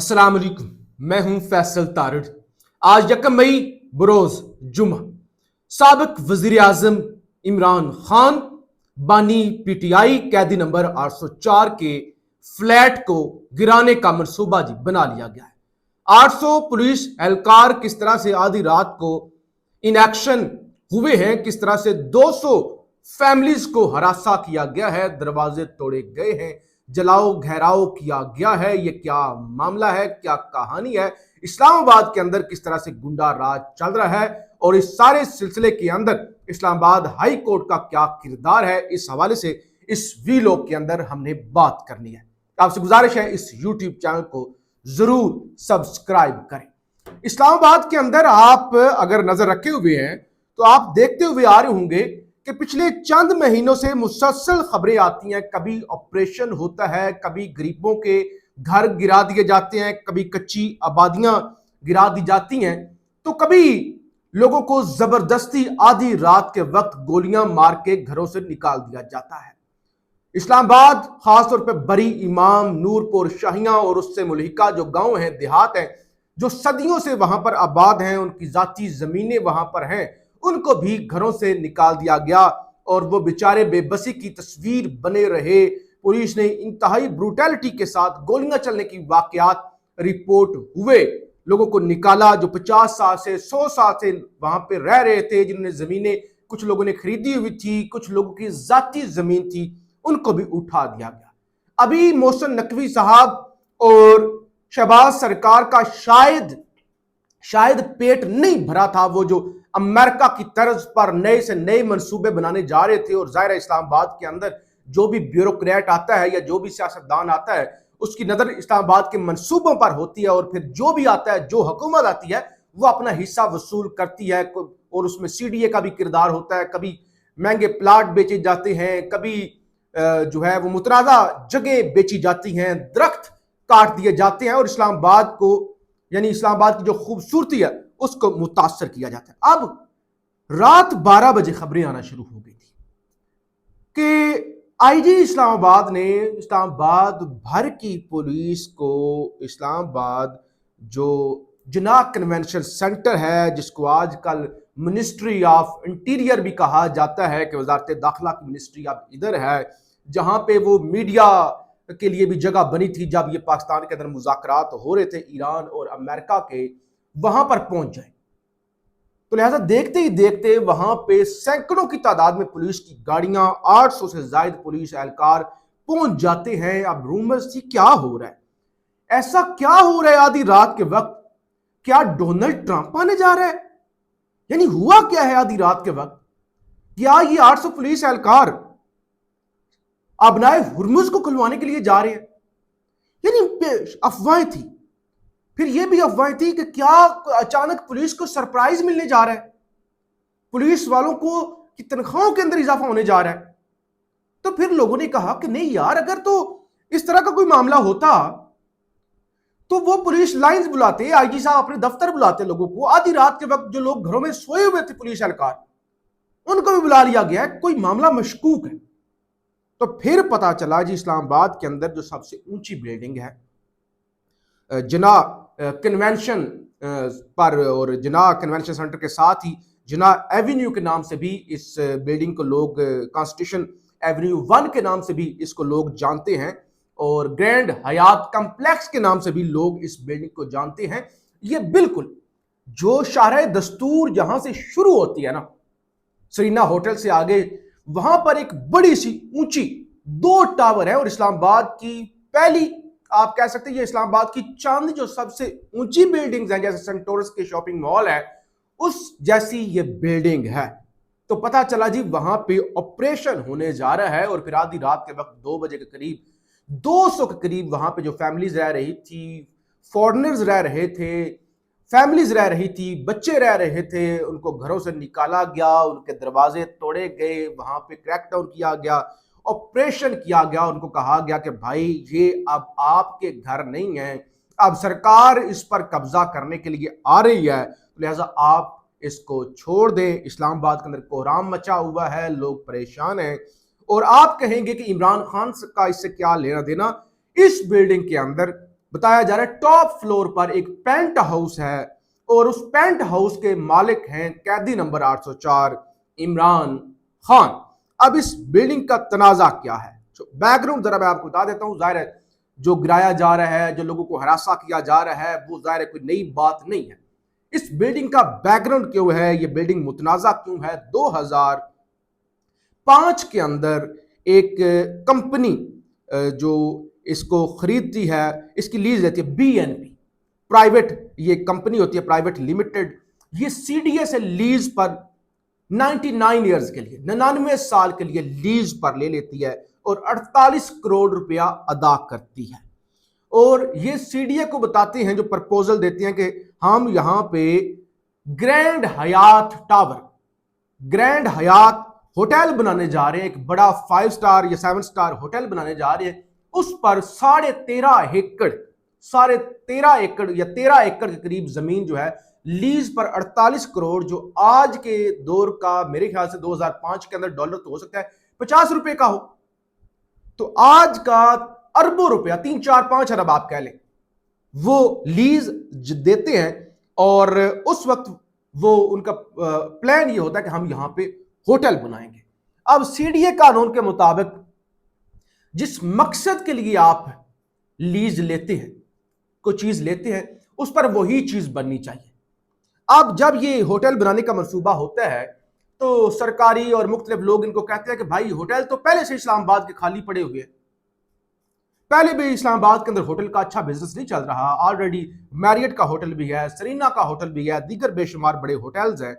अस्सलाम वालेकुम। मैं हूं फैसल तारिड़। आज 1 मई बरोज जुम्मा साबिक वजीर आजम इमरान खान बानी पीटीआई कैदी नंबर 804 के फ्लैट को गिराने का मनसूबा जी बना लिया गया है। 800 पुलिस एहलकार किस तरह से आधी रात को इन एक्शन हुए हैं, किस तरह से 200 फैमिलीज को हरासा किया गया है, दरवाजे तोड़े गए हैं, जलाओ घेराव किया गया है। ये क्या मामला है, क्या कहानी है? इस्लामाबाद के अंदर किस तरह से गुंडा राज चल रहा है और इस सारे सिलसिले के अंदर इस्लामाबाद हाई कोर्ट का क्या किरदार है, इस हवाले से इस वीलॉग के अंदर हमने बात करनी है। आपसे गुजारिश है इस यूट्यूब चैनल को जरूर सब्सक्राइब करें। इस्लामाबाद के अंदर आप अगर नजर रखे हुए हैं तो आप देखते हुए आ रहे होंगे कि पिछले चंद महीनों से मुसलसल खबरें आती हैं। कभी ऑपरेशन होता है, कभी गरीबों के घर गिरा दिए जाते हैं, कभी कच्ची आबादियां गिरा दी जाती हैं, तो कभी लोगों को जबरदस्ती आधी रात के वक्त गोलियां मार के घरों से निकाल दिया जाता है। इस्लामाबाद खासतौर पर बरी इमाम, नूरपुर, शाहियां और उससे मुल्हिका जो गांव हैं, देहात हैं, जो सदियों से वहां पर आबाद हैं, उनकी जाती जमीनें वहां पर हैं, उनको भी घरों से निकाल दिया गया और वो बेचारे बेबसी की तस्वीर बने रहे। पुलिस ने इंतहाई ब्रूटैलिटी के साथ गोलियां चलने की वाकयात रिपोर्ट हुए। लोगों को निकाला जो 50 साल से 100 साल से वहां पे रह रहे थे, जिन्होंने जमीनें कुछ लोगों ने खरीदी हुई थी, कुछ लोगों की जाती जमीन थी, उनको भी उठा दिया गया। अभी मोहसिन नकवी साहब और शहबाज सरकार का शायद पेट नहीं भरा था। वो जो अमेरिका की तर्ज पर नए से नए मंसूबे बनाने जा रहे थे, और जाहिर है इस्लामाबाद के अंदर जो भी ब्यूरोक्रेट आता है या जो भी सियासतदान आता है उसकी नजर इस्लामाबाद के मंसूबों पर होती है, और फिर जो भी आता है, जो हुकूमत आती है, वो अपना हिस्सा वसूल करती है। और उसमें सीडीए का भी किरदार होता है। कभी महंगे प्लाट बेचे जाते हैं, कभी जो है वो मुतनाज़ा जगह बेची जाती हैं, दरख्त काट दिए जाते हैं, और इस्लामाबाद को यानी इस्लामाबाद की जो खूबसूरती है उसको मुतासर किया जाता है। अब रात 12 बजे खबरें आना शुरू हो गई थी कि आईजी इस्लामाबाद ने इस्लामाबाद भर की पुलिस को इस्लामाबाद जो जिन्ना कन्वेंशन सेंटर है, जिसको आजकल मिनिस्ट्री ऑफ इंटीरियर भी कहा जाता है कि वजारत दाखिला की मिनिस्ट्री अब इधर है, जहां पे वो मीडिया के लिए भी जगह बनी थी जब ये पाकिस्तान के अंदर मुज़ाकरात हो रहे थे ईरान और अमेरिका के, वहां पर पहुंच जाए। तो लिहाजा देखते ही देखते वहां पे सैकड़ों की तादाद में पुलिस की गाड़ियां, 800 से ज्यादा पुलिस एहलकार पहुंच जाते हैं। अब रूमर्स थी क्या हो रहा है, ऐसा क्या हो रहा है आधी रात के वक्त? क्या डोनाल्ड ट्रंप आने जा रहा है? यानी हुआ क्या है आधी रात के वक्त? क्या ये 800 पुलिस एहलकार अबनाए हुर्मुज को खुलवाने के लिए जा रहे हैं? यानी अफवाहें थी। फिर यह भी अफवाहें थी कि क्या अचानक पुलिस को सरप्राइज मिलने जा रहा है, पुलिस वालों को की तनख्वाहों के अंदर इजाफा होने जा रहा है। तो फिर लोगों ने कहा कि नहीं यार, अगर तो इस तरह का कोई मामला होता तो वो पुलिस लाइंस बुलाते, आईजी साहब अपने दफ्तर बुलाते लोगों को। आधी रात के वक्त जो लोग घरों में सोए हुए थे पुलिस एहलकार, उनको भी बुला लिया गया है, कोई मामला मशकूक है। तो फिर पता चला जी इस्लामाबाद के अंदर जो सबसे ऊंची बिल्डिंग है जिन्ना कन्वेंशन पर, और जिन्ना कन्वेंशन सेंटर के साथ ही जिन्ना एवेन्यू के नाम से भी इस बिल्डिंग को लोग, कॉन्स्टिट्यूशन एवेन्यू 1 के नाम से भी इसको लोग जानते हैं, और ग्रैंड हयात कॉम्प्लेक्स के नाम से भी लोग इस बिल्डिंग को जानते हैं। ये बिल्कुल जो शाहराह दस्तूर जहां से शुरू होती है ना, सरीना होटल से आगे, वहां पर एक बड़ी सी ऊंची 2 टावर है, और इस्लामाबाद की पहली, आप कह सकते हैं ये इस्लामाबाद की चांद जो सबसे ऊंची बिल्डिंग्स हैं, जैसे सेंटोरस के शॉपिंग मॉल है, उस जैसी ये बिल्डिंग है। तो पता चला जी वहां पे ऑपरेशन होने जा रहा है, और फिर आधी रात के वक्त 2 बजे के करीब 200 के करीब वहां पे जो फैमिलीज रह रही थी, फॉरेनर्स रह रहे थे, फैमिलीज रह रही थी, बच्चे रह रहे थे, उनको घरों से निकाला गया, उनके दरवाजे तोड़े गए, वहां पे क्रैकडाउन किया गया, ऑपरेशन किया गया। उनको कहा गया कि भाई ये अब आपके घर नहीं है, अब सरकार इस पर कब्जा करने के लिए आ रही है, लिहाजा आप इसको छोड़ दें। इस्लामाबाद के अंदर कोहराम मचा हुआ है, लोग परेशान हैं, और आप कहेंगे कि इमरान खान का इससे क्या लेना देना। इस बिल्डिंग के अंदर बताया जा रहा है टॉप फ्लोर पर एक पेंट हाउस है और उस पेंट हाउस के मालिक हैं कैदी नंबर 804 इमरान खान। अब इस बिल्डिंग का तनाजा क्या है, बैकग्राउंड जरा मैं आपको बता देता हूं। जाहिर है जो गिराया जा रहा है, जो लोगों को हरासा किया जा रहा है, वो जाहिर है कोई नई बात नहीं है। इस बिल्डिंग का बैकग्राउंड क्यों है, ये बिल्डिंग मुतनाजा क्यों है? 2005 के अंदर एक कंपनी जो इसको खरीदती है, इसकी लीज लेती है बीएनपी प्राइवेट, ये कंपनी होती है प्राइवेट लिमिटेड। ये सीडीए से लीज पर 99 ईयर्स के लिए, 99 साल के लिए लीज पर ले लेती है और 48 करोड़ रुपया अदा करती है। और ये सीडीए को बताते हैं, जो प्रपोजल देते हैं कि हम यहां पे ग्रैंड हयात टावर, ग्रैंड हयात होटल बनाने जा रहे हैं, एक बड़ा 5 स्टार या 7 स्टार होटल बनाने जा रहे हैं। उस पर 13.5 एकड़, 13.5 एकड़ या 13 एकड़ के करीब जमीन जो है लीज पर 48 करोड़, जो आज के दौर का मेरे ख्याल से 2005 के अंदर डॉलर तो हो सकता है 50 रुपए का हो, तो आज का अरबों रुपया, 3-4-5 अरब आप कह लें, वो लीज देते हैं। और उस वक्त वो उनका प्लान ये होता है कि हम यहां पे होटल बनाएंगे। अब सीडीए कानून के मुताबिक जिस मकसद के लिए आप लीज लेते हैं, कोई चीज लेते हैं, उस पर वही चीज बननी चाहिए। अब जब ये होटल बनाने का मंसूबा होता है तो सरकारी और मुख्तलिफ लोग इनको कहते हैं कि भाई होटल तो पहले से इस्लामाबाद के खाली पड़े हुए हैं, पहले भी इस्लामाबाद के अंदर होटल का अच्छा बिजनेस नहीं चल रहा, ऑलरेडी मैरियट का होटल भी है, सरीना का होटल भी है, दीगर बेशुमार बड़े होटल्स हैं।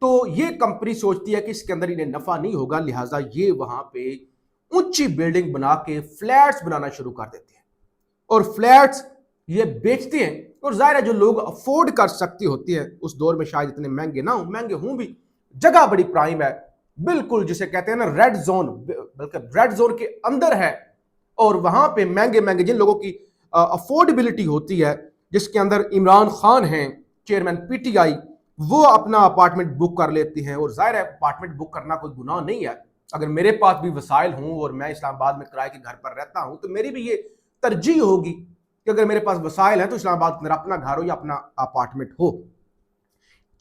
तो ये कंपनी सोचती है कि इसके अंदर इन्हें नफा नहीं होगा, लिहाजा ये वहां पे ऊंची बिल्डिंग बना के फ्लैट्स बनाना शुरू कर देते हैं और फ्लैट्स ये बेचते हैं। और जाहिर है जो लोग अफोर्ड कर सकती होती है, उस दौर में शायद इतने महंगे ना हो, महंगे हों भी, जगह बड़ी प्राइम है, बिल्कुल जिसे कहते हैं ना रेड जोन, बल्कि रेड जोन के अंदर है। और वहां पे महंगे महंगे जिन लोगों की अफोर्डेबिलिटी होती है, जिसके अंदर इमरान खान हैं चेयरमैन पीटीआई, वो अपना अपार्टमेंट बुक कर लेते हैं। और जाहिर है अपार्टमेंट बुक करना कोई गुनाह नहीं है। अगर मेरे पास भी वसाइल हूं और मैं इस्लामाबाद में किराए के घर पर रहता हूं, तो मेरी भी ये तरजीह होगी कि अगर मेरे पास वसाइल है तो इस्लामाबाद के अंदर अपना घर हो या अपना अपार्टमेंट हो।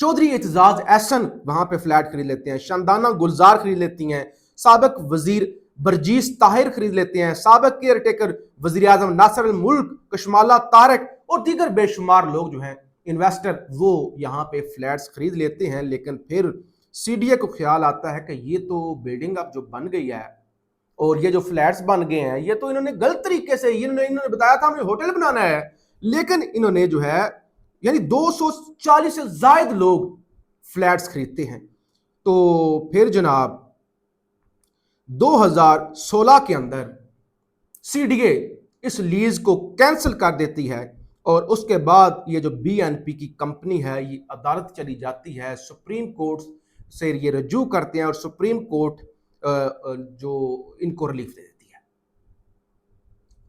चौधरी एतजाज एहसन वहां पे फ्लैट खरीद लेते हैं, शंदाना गुलजार खरीद लेती हैं, साबिक वजीर बरजीस ताहिर खरीद लेते हैं, साबिक केयर टेकर वजीर आजम नासिर अल मुल्क, कशमाला तारक और दीगर बेशुमार लोग जो हैं इन्वेस्टर, वो यहाँ पे फ्लैट्स खरीद लेते हैं। लेकिन फिर सीडीए को ख्याल आता है कि ये तो बिल्डिंग अब जो बन गई है और ये जो फ्लैट्स बन गए हैं, ये तो इन्होंने गलत तरीके से, इन्होंने बताया था हमें होटल बनाना है, लेकिन इन्होंने जो है यानी 240 से ज्यादा लोग फ्लैट्स खरीदते हैं। तो फिर जनाब 2016 के अंदर सीडीए इस लीज को कैंसिल कर देती है और उसके बाद ये जो बीएनपी की कंपनी है ये अदालत चली जाती है, सुप्रीम कोर्ट से ये रजू करते हैं और सुप्रीम कोर्ट जो इनको रिलीफ दे देती है।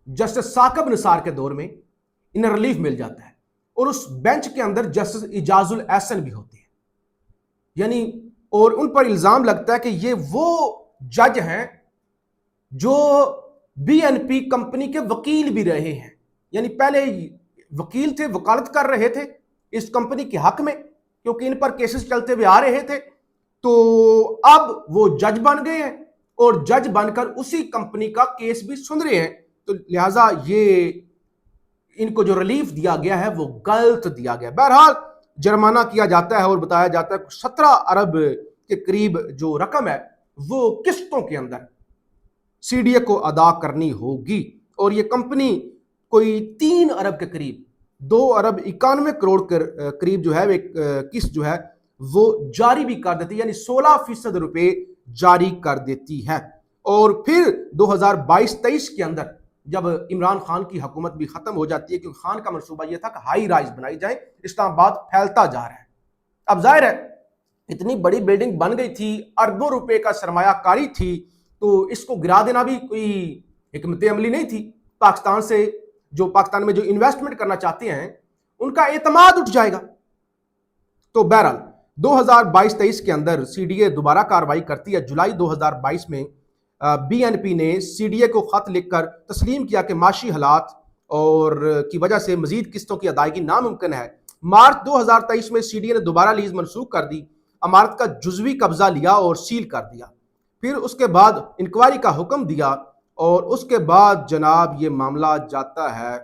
जस्टिस साकिब निसार के दौर में इन्हें रिलीफ मिल जाता है और उस बेंच के अंदर जस्टिस इजाजुल एहसन भी होते हैं, यानी और उन पर इल्जाम लगता है कि ये वो जज हैं जो बीएनपी कंपनी के वकील भी रहे हैं, यानी पहले वकील थे, वकालत कर रहे थे इस कंपनी के हक में क्योंकि इन पर केसेस चलते हुए आ रहे थे। तो अब वो जज बन गए हैं और जज बनकर उसी कंपनी का केस भी सुन रहे हैं। तो लिहाजा ये इनको जो रिलीफ दिया गया है वो गलत दिया गया। बहरहाल जुर्माना किया जाता है और बताया जाता है 17 अरब के करीब जो रकम है वो किस्तों के अंदर सीडीए को अदा करनी होगी। और ये कंपनी कोई 3 अरब के करीब, 2 अरब 91 करोड़ के करीब जो है एक किस्त जो है वो जारी भी कर देती है, यानी 16% रुपए जारी कर देती है। और फिर 2022-23 के अंदर जब इमरान खान की हुकूमत भी खत्म हो जाती है, क्योंकि खान का मंसूबा यह था कि हाई राइज बनाई जाए, इस्लामाबाद फैलता जा रहा है। अब जाहिर है इतनी बड़ी बिल्डिंग बन गई थी, अरबों रुपए का सरमायाकारी थी, तो इसको गिरा देना भी कोई हिकमत अमली नहीं थी। पाकिस्तान से जो पाकिस्तान में जो इन्वेस्टमेंट करना चाहते हैं उनका एतमाद उठ जाएगा। तो बहरहाल 2022-23 के अंदर सीडीए दोबारा कार्रवाई करती है। जुलाई 2022 में बीएनपी ने सीडीए को खत लिखकर तस्लीम किया कि माशी हालात और की वजह से मजीद किस्तों की अदायगी नामुमकिन है। मार्च 2023 में सीडीए ने दोबारा लीज मनसूख कर दी, इमारत का जुजवी कब्जा लिया और सील कर दिया। फिर उसके बाद इंक्वायरी का हुक्म दिया और उसके बाद जनाब ये मामला जाता है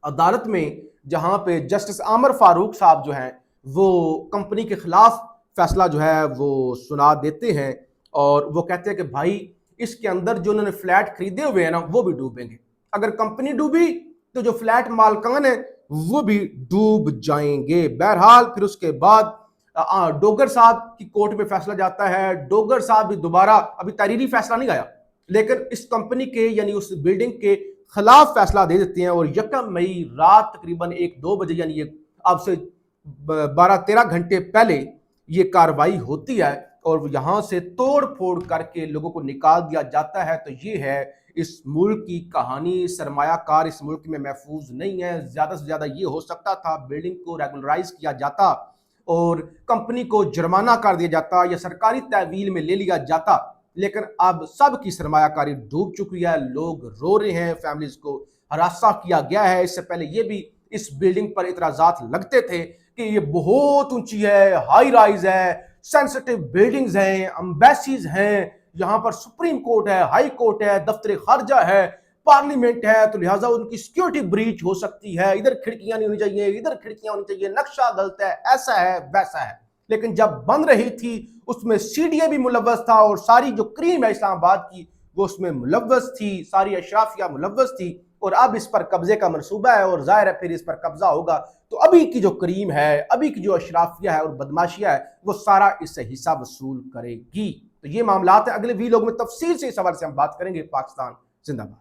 अदालत में, जहां पे जस्टिस आमर फारूक साहब जो हैं वो कंपनी के खिलाफ फैसला जो है वो सुना देते हैं और वो कहते हैं कि भाई इसके अंदर जो उन्होंने फ्लैट खरीदे हुए हैं ना वो भी डूबेंगे। अगर कंपनी डूबी तो जो फ्लैट मालकान है वो भी डूब जाएंगे। बहरहाल फिर उसके बाद डोगर साहब की कोर्ट में फैसला जाता है। डोगर साहब भी दोबारा, अभी तहरीरी फैसला नहीं आया, लेकिन इस कंपनी के यानी उस बिल्डिंग के खिलाफ फैसला दे देते हैं और 1 मई रात तकरीबन 1-2 बजे, यानी ये अब से 12-13 घंटे पहले ये कार्रवाई होती है और यहाँ से तोड़ फोड़ करके लोगों को निकाल दिया जाता है। तो ये है इस मुल्क की कहानी। सरमायाकार इस मुल्क में महफूज नहीं है। ज़्यादा से ज़्यादा ये हो सकता था बिल्डिंग को रेगुलराइज किया जाता और कंपनी को जुर्माना कर दिया जाता या सरकारी तहवील में ले लिया जाता, लेकिन अब सब की सरमायाकारी डूब चुकी है। लोग रो रहे हैं, फैमिलीज को हरासा किया गया है। इससे पहले ये भी इस बिल्डिंग पर इतराजात लगते थे कि ये बहुत ऊंची है, हाई राइज है, सेंसिटिव बिल्डिंग्स हैं, एम्बेसीज हैं, यहाँ पर सुप्रीम कोर्ट है, हाई कोर्ट है, दफ्तर खारजा है, पार्लियामेंट है, तो लिहाजा उनकी सिक्योरिटी ब्रीच हो सकती है, इधर खिड़कियां नहीं होनी चाहिए, इधर खिड़कियां होनी चाहिए, नक्शा गलत है, ऐसा है वैसा है। लेकिन जब बन रही थी उसमें सीडीए भी मुलव्वस था और सारी जो क्रीम है इस्लामाबाद की वो उसमें मुलव्वस थी, सारी अशराफिया मुलव्वस थी और अब इस पर कब्जे का मंसूबा है और जाहिर है फिर इस पर कब्जा होगा तो अभी की जो क्रीम है, अभी की जो अशराफिया है और बदमाशिया है वो सारा इससे हिस्सा वसूल करेगी। तो ये मामला है, अगले वीलॉग में तफसील से इस हवाले से हम बात करेंगे। पाकिस्तान जिंदाबाद।